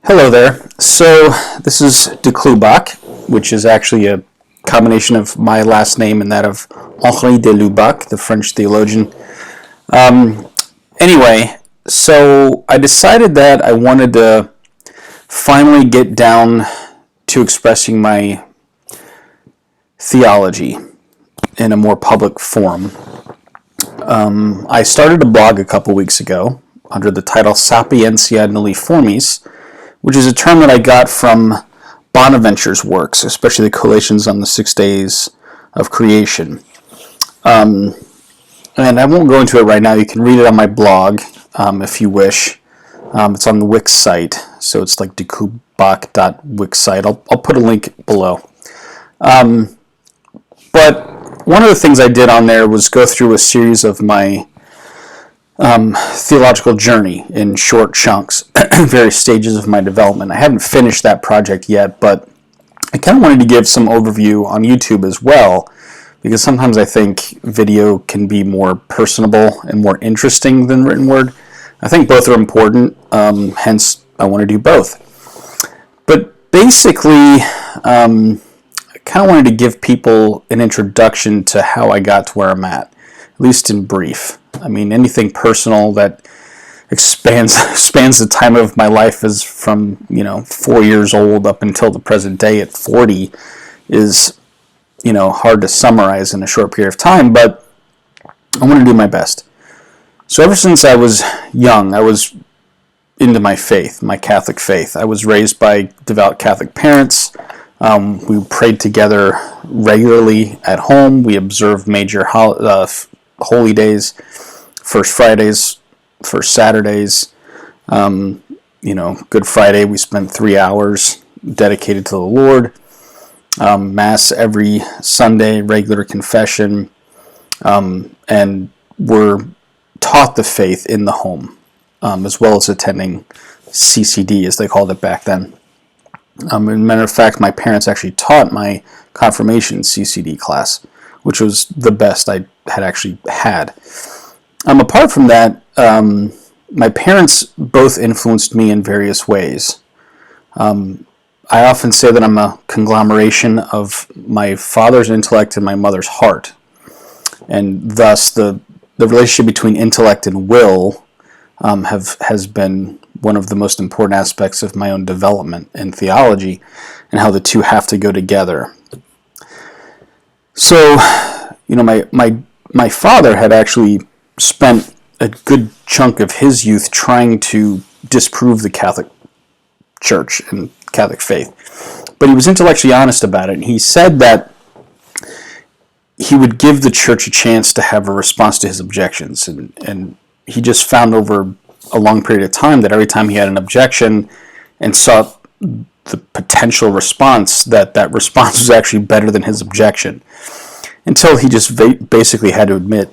Hello there. So this is de Clubach, which is actually a combination of my last name and that of Henri de Lubac, the French theologian. Anyway, so I decided that I wanted to finally get down to expressing my theology in a more public forum. I started a blog a couple weeks ago under the title Sapientia Nulliformis, which is a term that I got from Bonaventure's works, especially the collations on the 6 days of creation. And I won't go into it right now. You can read it on my blog if you wish. It's on the Wix site, so it's like decubach.wix site. I'll put a link below. But one of the things I did on there was go through a series of my theological journey in short chunks, various stages of my development. I haven't finished that project yet, but I kind of wanted to give some overview on YouTube as well, because sometimes I think video can be more personable and more interesting than written word. I think both are important, hence I want to do both. But basically, I kind of wanted to give people an introduction to how I got to where I'm at least in brief. I mean, anything personal that spans the time of my life is from 4 years old up until the present day at 40 is hard to summarize in a short period of time, but I want to do my best. So ever since I was young, I was into my faith, my Catholic faith. I was raised by devout Catholic parents. We prayed together regularly at home. We observed major holy days, First Fridays, First Saturdays. Good Friday, we spent 3 hours dedicated to the Lord. Mass every Sunday, regular confession, and were taught the faith in the home, as well as attending CCD, as they called it back then. As a matter of fact, my parents actually taught my confirmation CCD class, which was the best I had actually had. Apart from that, my parents both influenced me in various ways. I often say that I'm a conglomeration of my father's intellect and my mother's heart, and thus the relationship between intellect and will has been one of the most important aspects of my own development in theology, and how the two have to go together. So, my father had actually spent a good chunk of his youth trying to disprove the Catholic Church and Catholic faith. But he was intellectually honest about it, and he said that he would give the Church a chance to have a response to his objections. And he just found over a long period of time that every time he had an objection and saw the potential response, that response was actually better than his objection. Until he just basically had to admit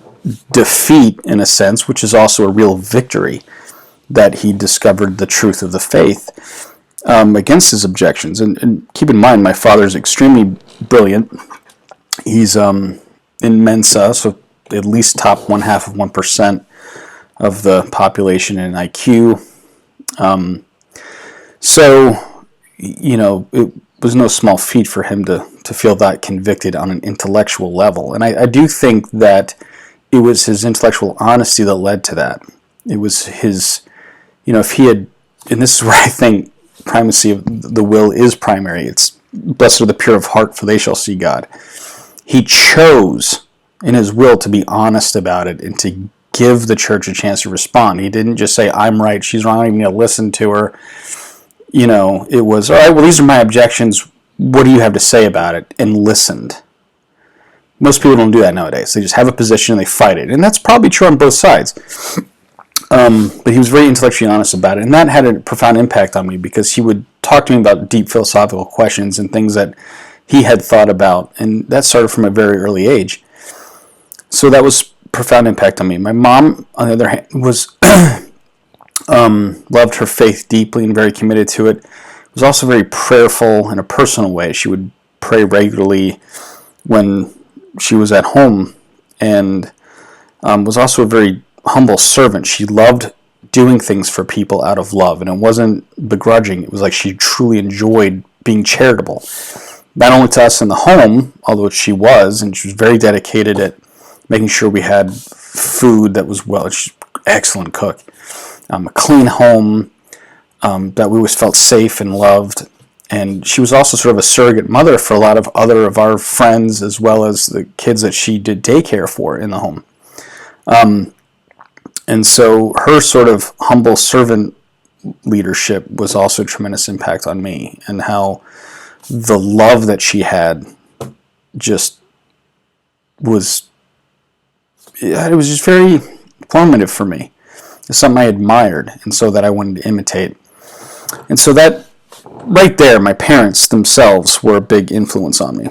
defeat, in a sense, which is also a real victory, that he discovered the truth of the faith against his objections. And keep in mind, my father's extremely brilliant. He's in Mensa, so at least top 0.5% of the population in IQ. It was no small feat for him to feel that convicted on an intellectual level. And I do think that it was his intellectual honesty that led to that. It was his, if he had, and this is where I think primacy of the will is primary. It's blessed are the pure of heart, for they shall see God. He chose in his will to be honest about it and to give the Church a chance to respond. He didn't just say, I'm right, she's wrong, I'm even going to listen to her. It was, all right, well, these are my objections. What do you have to say about it? And listened. Most people don't do that nowadays. They just have a position and they fight it. And that's probably true on both sides. But he was very intellectually honest about it. And that had a profound impact on me, because he would talk to me about deep philosophical questions and things that he had thought about. And that started from a very early age. So that was profound impact on me. My mom, on the other hand, was loved her faith deeply and very committed to it. Was also very prayerful in a personal way. She would pray regularly when she was at home, and was also a very humble servant. She loved doing things for people out of love, and it wasn't begrudging. It was like she truly enjoyed being charitable, not only to us in the home, although she was, and she was very dedicated at making sure we had food that was she's an excellent cook, a clean home, that we always felt safe and loved. And she was also sort of a surrogate mother for a lot of other of our friends, as well as the kids that she did daycare for in the home. And so her sort of humble servant leadership was also a tremendous impact on me, and how the love that she had just was, it was just very formative for me. It's something I admired, and so that I wanted to imitate. And so that right there, my parents themselves were a big influence on me.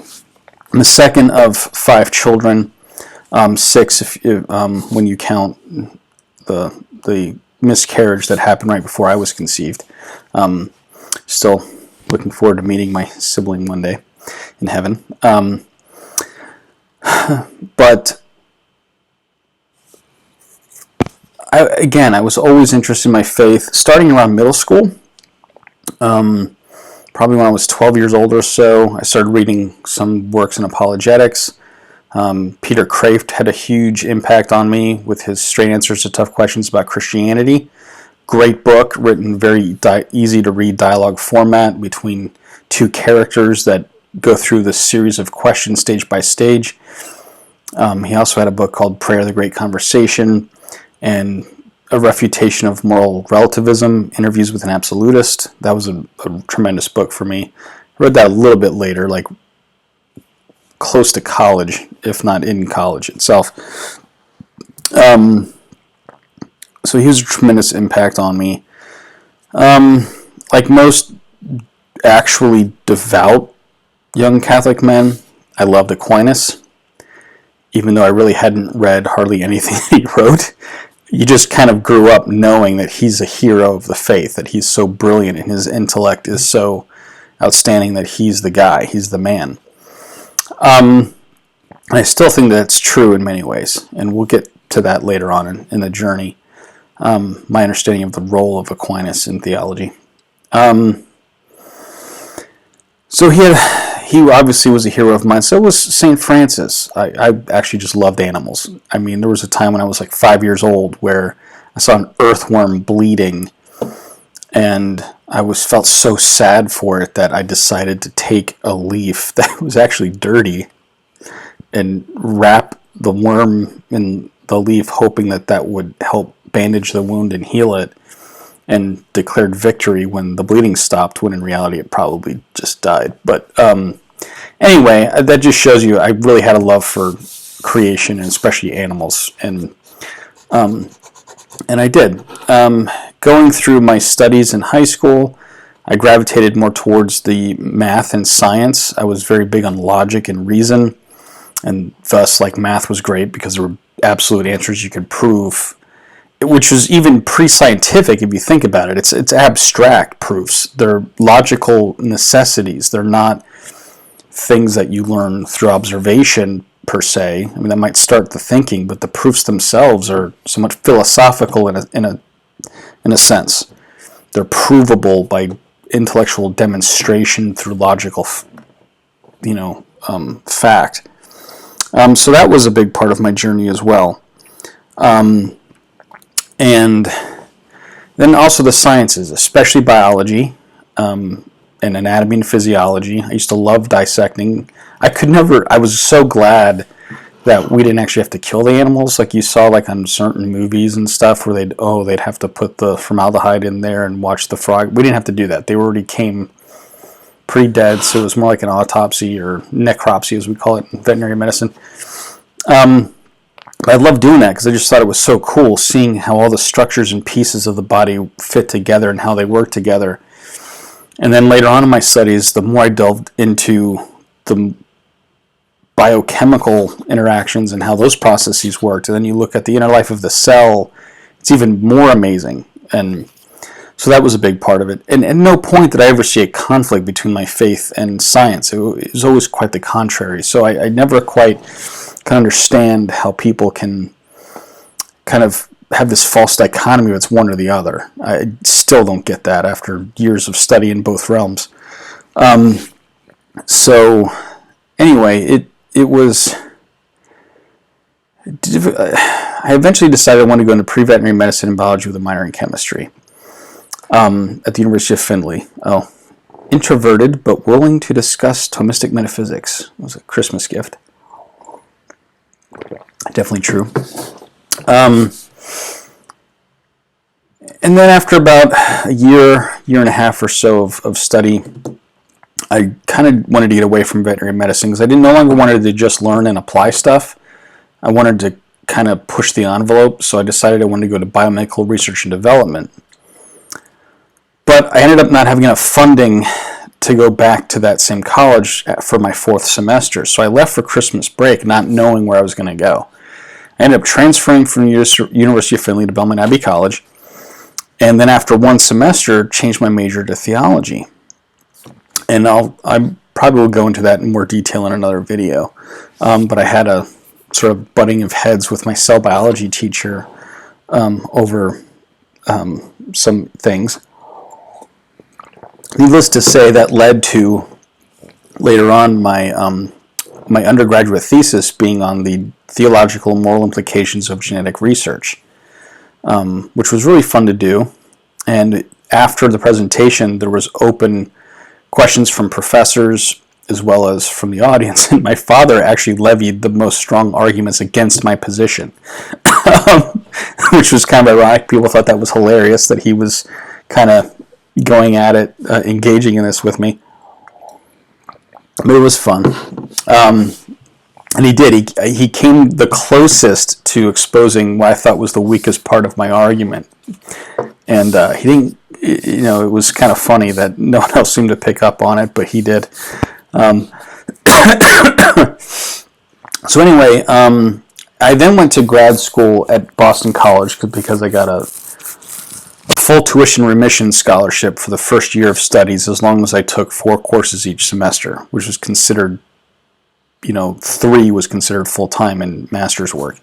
I'm the second of 5 children, 6 when you count the miscarriage that happened right before I was conceived. Still looking forward to meeting my sibling one day in heaven. But I was always interested in my faith, starting around middle school. Probably when I was 12 years old or so, I started reading some works in apologetics. Peter Kraft had a huge impact on me with his Straight Answers to Tough Questions about Christianity. Great book, written very easy to read dialogue format between 2 characters that go through this series of questions stage by stage. He also had a book called Prayer, the Great Conversation, and a refutation of moral relativism, Interviews with an Absolutist. That was a tremendous book for me. I read that a little bit later, like close to college, if not in college itself. So he was a tremendous impact on me. Like most actually devout young Catholic men, I loved Aquinas, even though I really hadn't read hardly anything he wrote. You just kind of grew up knowing that he's a hero of the faith, that he's so brilliant and his intellect is so outstanding that he's the guy, he's the man. And I still think that's true in many ways, and we'll get to that later on in the journey, my understanding of the role of Aquinas in theology. So he obviously was a hero of mine. So was St. Francis. I actually just loved animals. I mean, there was a time when I was like 5 years old where I saw an earthworm bleeding, and I felt so sad for it that I decided to take a leaf that was actually dirty and wrap the worm in the leaf, hoping that would help bandage the wound and heal it, and declared victory when the bleeding stopped, when in reality it probably just died. But anyway, that just shows you I really had a love for creation, and especially animals, and I did. Going through my studies in high school, I gravitated more towards the math and science. I was very big on logic and reason, and thus, like, math was great because there were absolute answers you could prove, which was even pre-scientific if you think about it. It's abstract proofs. They're logical necessities. They're not things that you learn through observation per se. I mean, that might start the thinking, but the proofs themselves are somewhat philosophical in a sense. They're provable by intellectual demonstration through logical, fact. So that was a big part of my journey as well. And then also the sciences, especially biology, and anatomy and physiology. I used to love dissecting. I was so glad that we didn't actually have to kill the animals like you saw like on certain movies and stuff where they'd have to put the formaldehyde in there and watch the frog. We didn't have to do that. They already came pre-dead, so it was more like an autopsy or necropsy as we call it in veterinary medicine. I loved doing that because I just thought it was so cool seeing how all the structures and pieces of the body fit together and how they work together. And then later on in my studies, the more I delved into the biochemical interactions and how those processes worked, and then you look at the inner life of the cell, it's even more amazing. And so that was a big part of it. And at no point did I ever see a conflict between my faith and science. It was always quite the contrary. So I never quite can understand how people can kind of have this false dichotomy of it's one or the other. I still don't get that after years of study in both realms. So anyway, it was. I eventually decided I wanted to go into pre-veterinary medicine and biology with a minor in chemistry at the University of Findlay. Oh, introverted but willing to discuss Thomistic metaphysics. It was a Christmas gift. Definitely true. And then after about a year and a half or so of study, I kind of wanted to get away from veterinary medicine because I no longer wanted to just learn and apply stuff. I wanted to kind of push the envelope, so I decided I wanted to go to biomedical research and development. But I ended up not having enough funding to go back to that same college for my 4th semester, so I left for Christmas break not knowing where I was going to go. I ended up transferring from University of Findlay to Belmont Abbey College, and then after 1 semester, changed my major to theology. And I probably will go into that in more detail in another video, but I had a sort of butting of heads with my cell biology teacher over some things. Needless to say, that led to later on my my undergraduate thesis being on the theological and moral implications of genetic research, which was really fun to do. And after the presentation, there was open questions from professors as well as from the audience, and my father actually levied the most strong arguments against my position, which was kind of ironic. People thought that was hilarious that he was kind of going at it, engaging in this with me. But it was fun. And he did. He came the closest to exposing what I thought was the weakest part of my argument. And he didn't, it was kind of funny that no one else seemed to pick up on it, but he did. So anyway, I then went to grad school at Boston College because I got a full tuition remission scholarship for the first year of studies as long as I took 4 courses each semester, which was considered, 3 was considered full-time in master's work.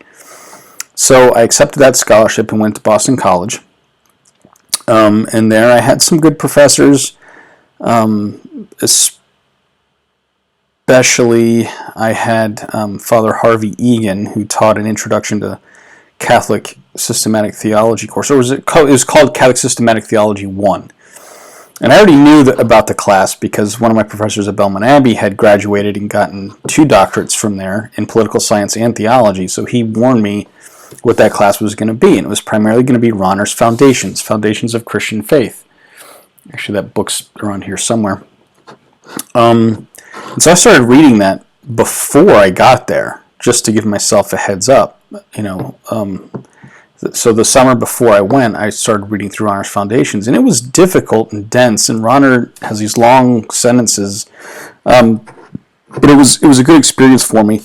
So I accepted that scholarship and went to Boston College. And there I had some good professors, especially I had Father Harvey Egan, who taught an Introduction to Catholic Systematic Theology course, or it was called Catholic Systematic Theology 1. And I already knew about the class because one of my professors at Belmont Abbey had graduated and gotten 2 doctorates from there in political science and theology, so he warned me what that class was going to be, and it was primarily going to be Rahner's Foundations of Christian Faith. Actually, that book's around here somewhere. And so I started reading that before I got there, just to give myself a heads up, So the summer before I went, I started reading through Rahner's Foundations, and it was difficult and dense, and Rahner has these long sentences, but it was a good experience for me.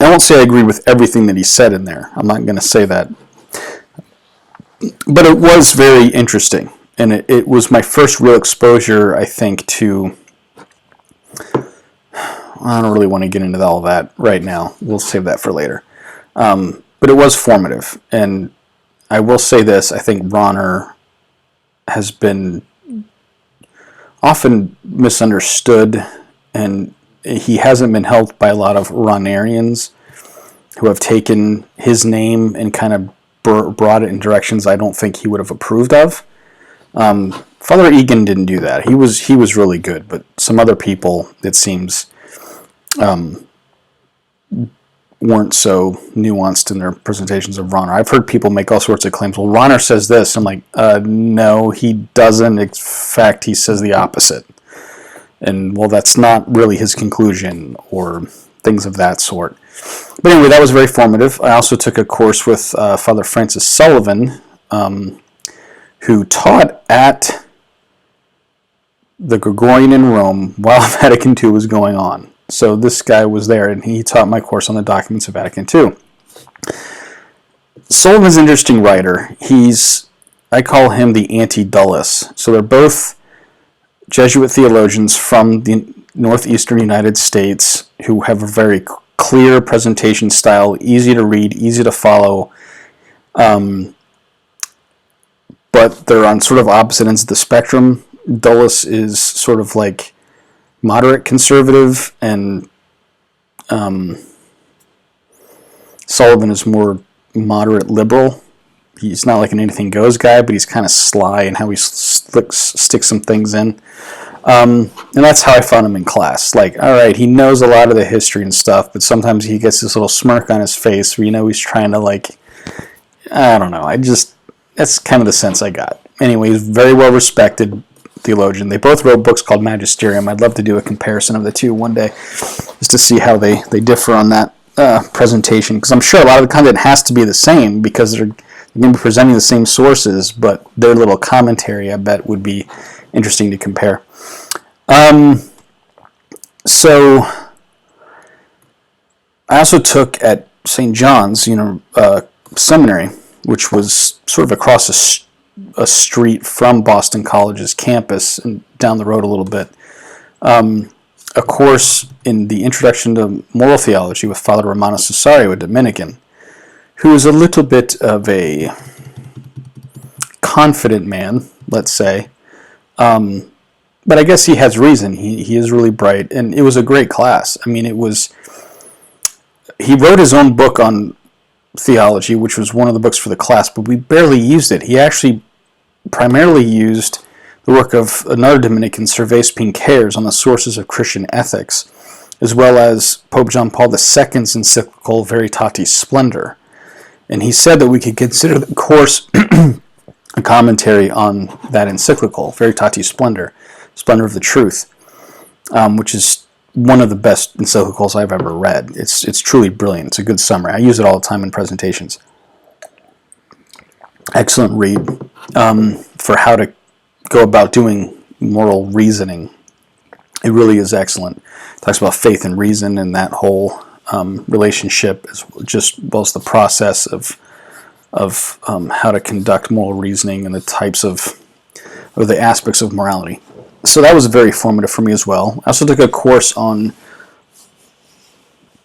I won't say I agree with everything that he said in there. I'm not going to say that. But it was very interesting, and it was my first real exposure, I think, to... I don't really want to get into all that right now. We'll save that for later. But it was formative, and I will say this, I think Rahner has been often misunderstood, and he hasn't been helped by a lot of Rahnerians who have taken his name and kind of brought it in directions I don't think he would have approved of. Father Egan didn't do that. He was really good, but some other people, it seems, weren't so nuanced in their presentations of Rahner. I've heard people make all sorts of claims. Well, Rahner says this. I'm like, no, he doesn't. In fact, he says the opposite. And, well, that's not really his conclusion or things of that sort. But anyway, that was very formative. I also took a course with Father Francis Sullivan, who taught at the Gregorian in Rome while Vatican II was going on. So this guy was there, and he taught my course on the documents of Vatican II. Sullivan's an interesting writer. I call him the anti-Dulles. So they're both Jesuit theologians from the northeastern United States who have a very clear presentation style, easy to read, easy to follow, But they're on sort of opposite ends of the spectrum. Dulles is sort of like moderate conservative, and Sullivan is more moderate liberal. He's not like an anything goes guy, but he's kind of sly in how he sticks some things in. And that's how I found him in class. Like, all right, he knows a lot of the history and stuff, but sometimes he gets this little smirk on his face where he's trying to, like, I don't know. That's kind of the sense I got. Anyway, he's very well respected theologian. They both wrote books called Magisterium. I'd love to do a comparison of the two one day, just to see how they differ on that presentation, because I'm sure a lot of the content has to be the same because they're going to be presenting the same sources, but their little commentary, I bet, would be interesting to compare. So I also took at St. John's, seminary, which was sort of across a street from Boston College's campus and down the road a little bit, a course in the Introduction to Moral Theology with Father Romano Cesario, a Dominican, who is a little bit of a confident man, let's say. But I guess he has reason. He is really bright, and it was a great class. I mean, he wrote his own book on theology, which was one of the books for the class, but we barely used it. He actually primarily used the work of another Dominican, Servais Pincares, on the sources of Christian ethics, as well as Pope John Paul II's encyclical Veritatis Splendor. And he said that we could consider the course a commentary on that encyclical, Veritatis Splendor, Splendor of the Truth, which is one of the best encyclicals I've ever read. It's truly brilliant. It's a good summary. I use it all the time in presentations. Excellent read for how to go about doing moral reasoning. It really is excellent. It talks about faith and reason and that whole relationship, as both the process of how to conduct moral reasoning and the types of the aspects of morality. So that was very formative for me as well. I also took a course on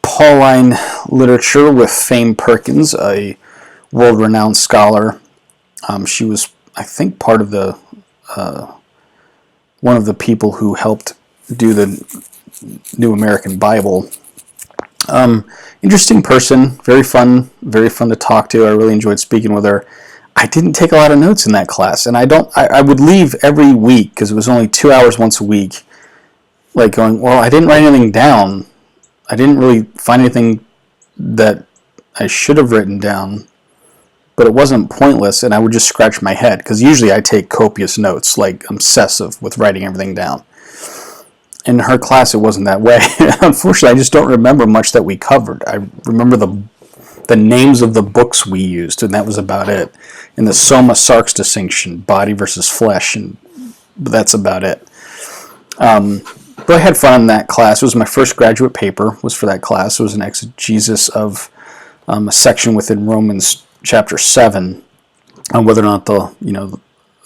Pauline literature with Fame Perkins, a world-renowned scholar. She was, I think, part of the one of the people who helped do the New American Bible. Interesting person, very fun to talk to. I really enjoyed speaking with her. I didn't take a lot of notes in that class, and I would leave every week, because it was only 2 hours once a week, like going, well, I didn't write anything down. I didn't really find anything that I should have written down, but it wasn't pointless, and I would just scratch my head, because usually I take copious notes, like obsessive with writing everything down. In her class, it wasn't that way. Unfortunately, I just don't remember much that we covered. I remember the names of the books we used, and that was about it. And the Soma-Sarx distinction, body versus flesh, and that's about it. But I had fun in that class. It was my first graduate paper, was for that class. It was an exegesis of a section within Romans chapter 7 on whether or not the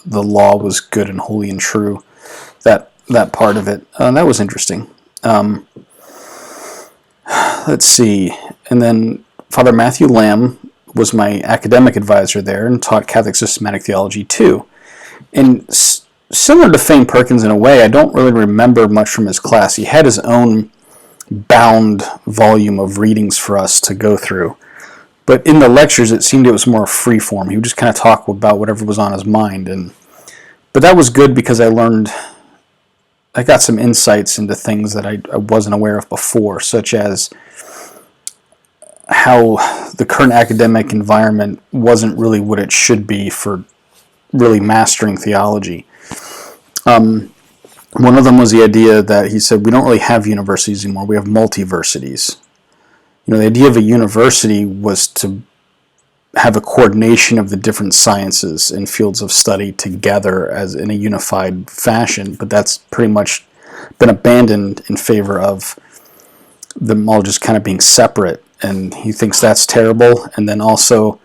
law was good and holy and true. That part of it. That was interesting. Let's see. And then Father Matthew Lamb was my academic advisor there and taught Catholic systematic theology too. And similar to Fame Perkins in a way, I don't really remember much from his class. He had his own bound volume of readings for us to go through. But in the lectures, it seemed it was more free form. He would just kind of talk about whatever was on his mind. But that was good because I got some insights into things that I wasn't aware of before, such as how the current academic environment wasn't really what it should be for really mastering theology. One of them was the idea that he said, we don't really have universities anymore, we have multiversities. The idea of a university was to have a coordination of the different sciences and fields of study together as in a unified fashion, but that's pretty much been abandoned in favor of them all just kind of being separate, and he thinks that's terrible. And then also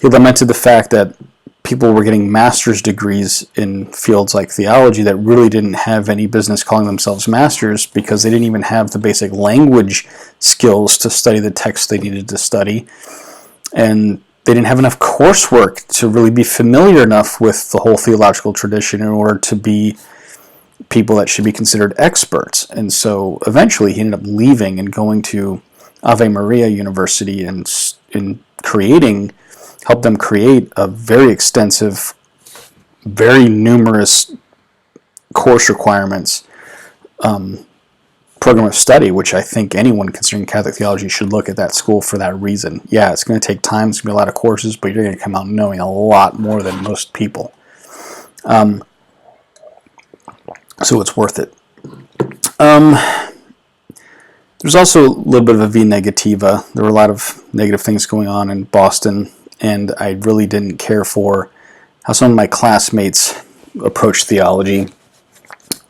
he lamented the fact that people were getting master's degrees in fields like theology that really didn't have any business calling themselves masters because they didn't even have the basic language skills to study the text they needed to study. And they didn't have enough coursework to really be familiar enough with the whole theological tradition in order to be people that should be considered experts. And so eventually he ended up leaving and going to Ave Maria University and helped them create a very extensive, very numerous course requirements program of study, which I think anyone considering Catholic theology should look at that school for that reason. Yeah, it's going to take time, it's going to be a lot of courses, but you're going to come out knowing a lot more than most people. So it's worth it. There's also a little bit of a V negativa. There were a lot of negative things going on in Boston, and I really didn't care for how some of my classmates approached theology.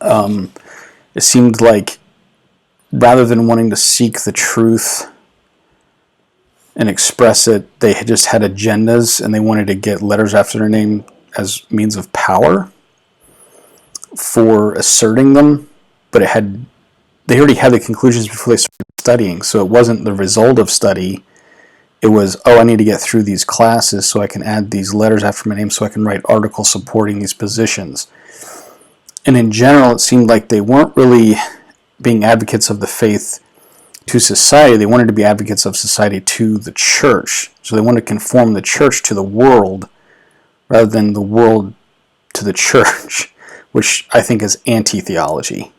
It seemed like rather than wanting to seek the truth and express it, they just had agendas and they wanted to get letters after their name as means of power for asserting them, but they already had the conclusions before they started studying, so it wasn't the result of study. It was, I need to get through these classes so I can add these letters after my name so I can write articles supporting these positions. And in general, it seemed like they weren't really being advocates of the faith to society. They wanted to be advocates of society to the church. So they wanted to conform the church to the world rather than the world to the church, which I think is anti-theology.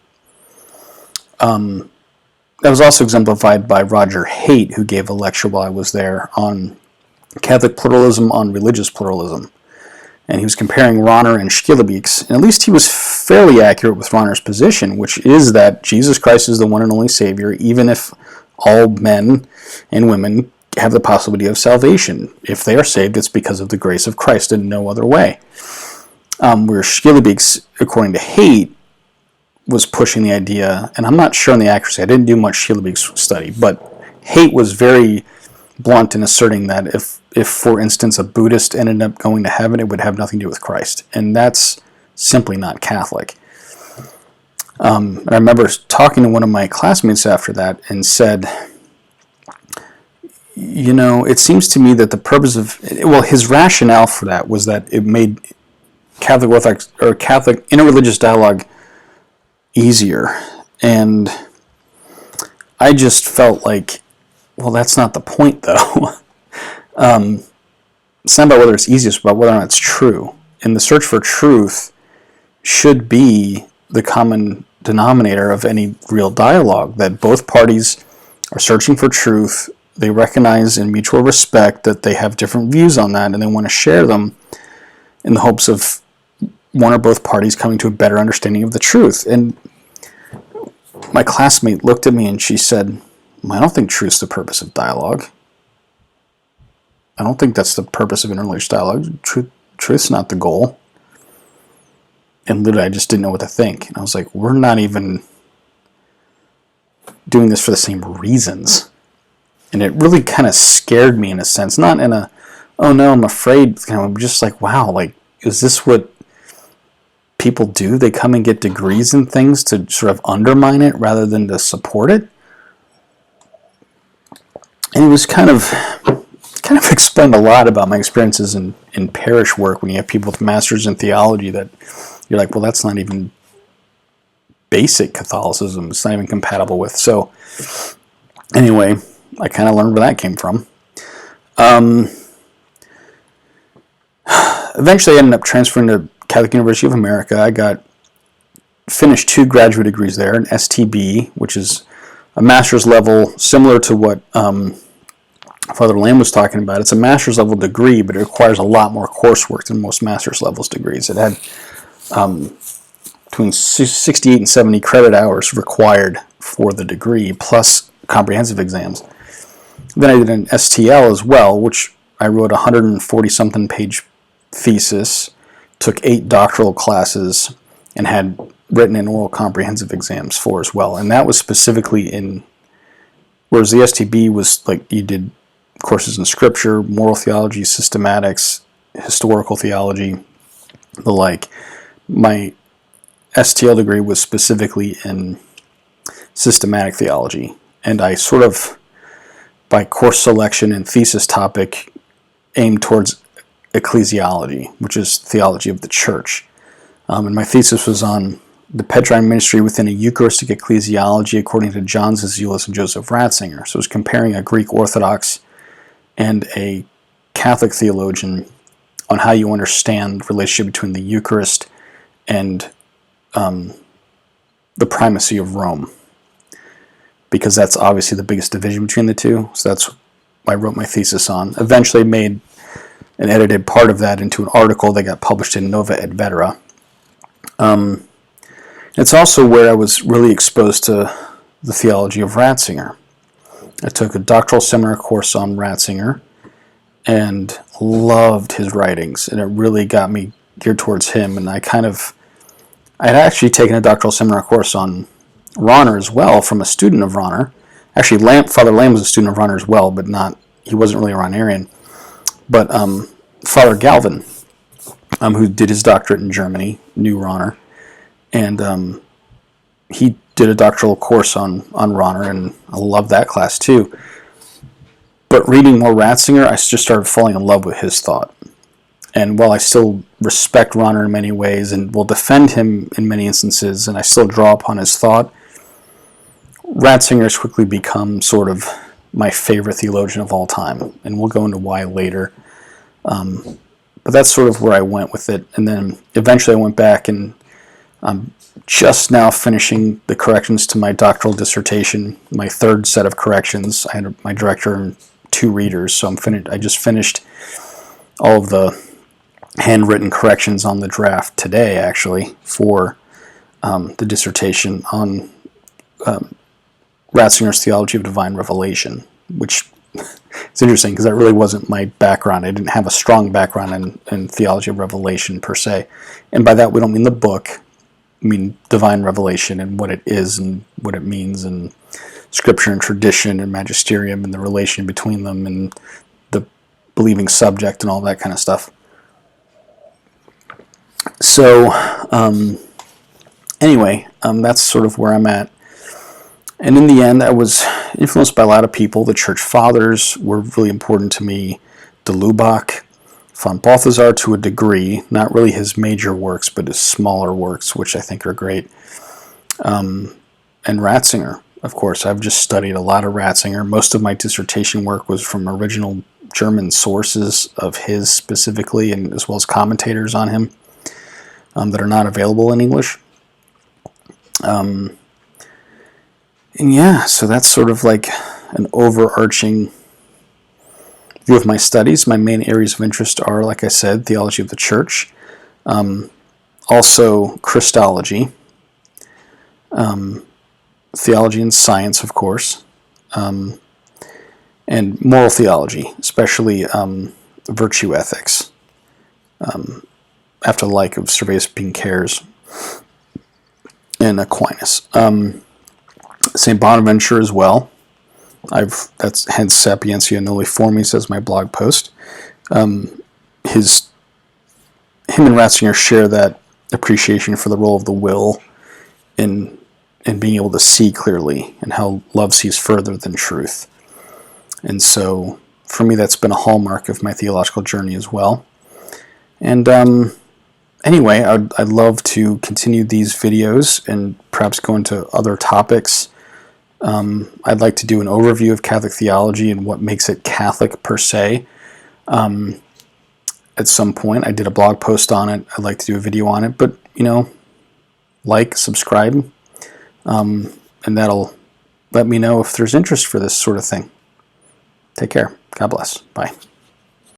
That was also exemplified by Roger Haight, who gave a lecture while I was there on Catholic pluralism, on religious pluralism. And he was comparing Rahner and Schillebeeckx, and at least he was fairly accurate with Rahner's position, which is that Jesus Christ is the one and only Savior, even if all men and women have the possibility of salvation. If they are saved, it's because of the grace of Christ and no other way. Where Schillebeeckx, according to Haight, was pushing the idea, and I'm not sure on the accuracy, I didn't do much Schillebeeckx study, but Haight was very blunt in asserting that if, for instance, a Buddhist ended up going to heaven, it would have nothing to do with Christ. And that's simply not Catholic. And I remember talking to one of my classmates after that and said, it seems to me that the purpose of, his rationale for that was that it made Catholic Orthodox, or Catholic interreligious dialogue easier. And I just felt like, that's not the point, though. It's not about whether it's easy, it's about whether or not it's true. And the search for truth should be the common denominator of any real dialogue, that both parties are searching for truth, they recognize in mutual respect that they have different views on that, and they want to share them in the hopes of one or both parties coming to a better understanding of the truth. And my classmate looked at me and she said, I don't think truth's the purpose of dialogue. I don't think that's the purpose of interreligious dialogue. Truth's not the goal. And literally, I just didn't know what to think. And I was like, we're not even doing this for the same reasons. And it really kind of scared me in a sense. Not in a, oh no, I'm afraid, kind of just like, wow, like, is this what people do? They come and get degrees in things to sort of undermine it rather than to support it? And it was kind of explained a lot about my experiences in parish work when you have people with masters in theology that you're like, that's not even basic Catholicism. It's not even compatible with. So anyway, I kind of learned where that came from. Eventually I ended up transferring to Catholic University of America. I finished 2 graduate degrees there, an STB, which is a master's level, similar to what Father Lamb was talking about. It's a master's level degree, but it requires a lot more coursework than most master's levels degrees. It had between 68 and 70 credit hours required for the degree, plus comprehensive exams. Then I did an STL as well, which I wrote a 140-something page thesis, took 8 doctoral classes, and had written and oral comprehensive exams for as well. And that was specifically whereas the STB was like you did courses in scripture, moral theology, systematics, historical theology, the like. My STL degree was specifically in systematic theology. And I sort of, by course selection and thesis topic, aimed towards ecclesiology, which is theology of the church. And my thesis was on the Petrine ministry within a Eucharistic ecclesiology according to John Zizioulas and Joseph Ratzinger. So it was comparing a Greek Orthodox and a Catholic theologian on how you understand the relationship between the Eucharist and the primacy of Rome, because that's obviously the biggest division between the two. So that's what I wrote my thesis on. Eventually made and edited part of that into an article that got published in Nova et Vetera. It's also where I was really exposed to the theology of Ratzinger. I took a doctoral seminar course on Ratzinger and loved his writings, and it really got me geared towards him. And I had actually taken a doctoral seminar course on Rahner as well from a student of Rahner. Actually, Father Lamb was a student of Rahner as well, but he wasn't really a Rahnerian. But Father Galvin, who did his doctorate in Germany, knew Rahner, and he did a doctoral course on Rahner, and I loved that class too. But reading more Ratzinger, I just started falling in love with his thought. And while I still respect Rahner in many ways and will defend him in many instances, and I still draw upon his thought, Ratzinger has quickly become sort of my favorite theologian of all time, and we'll go into why later. But that's sort of where I went with it. And then eventually I went back, and I'm just now finishing the corrections to my doctoral dissertation, my third set of corrections. I had my director and 2 readers, so I just finished all of the handwritten corrections on the draft today, actually, for the dissertation on Ratzinger's Theology of Divine Revelation, which is interesting because that really wasn't my background. I didn't have a strong background in theology of revelation per se. And by that, we don't mean the book. We mean divine revelation and what it is and what it means, and scripture and tradition and magisterium and the relation between them and the believing subject and all that kind of stuff. So, anyway, that's sort of where I'm at. And in the end, I was influenced by a lot of people. The church fathers were really important to me. De Lubac, Von Balthasar to a degree, not really his major works, but his smaller works, which I think are great. And Ratzinger, of course. I've just studied a lot of Ratzinger. Most of my dissertation work was from original German sources of his specifically, and as well as commentators on him that are not available in English. And yeah, so that's sort of like an overarching view of my studies. My main areas of interest are, like I said, theology of the church, also Christology, theology and science, of course, and moral theology, especially virtue ethics, after the like of Serveus Pincair's and Aquinas. St. Bonaventure as well. That's hence Sapientia Nulliformis as my blog post. Him and Ratzinger share that appreciation for the role of the will in being able to see clearly, and how love sees further than truth. And so, for me, that's been a hallmark of my theological journey as well. And anyway, I'd love to continue these videos and perhaps go into other topics. I'd like to do an overview of Catholic theology and what makes it Catholic per se. At some point, I did a blog post on it. I'd like to do a video on it, but, like, subscribe, and that'll let me know if there's interest for this sort of thing. Take care. God bless. Bye.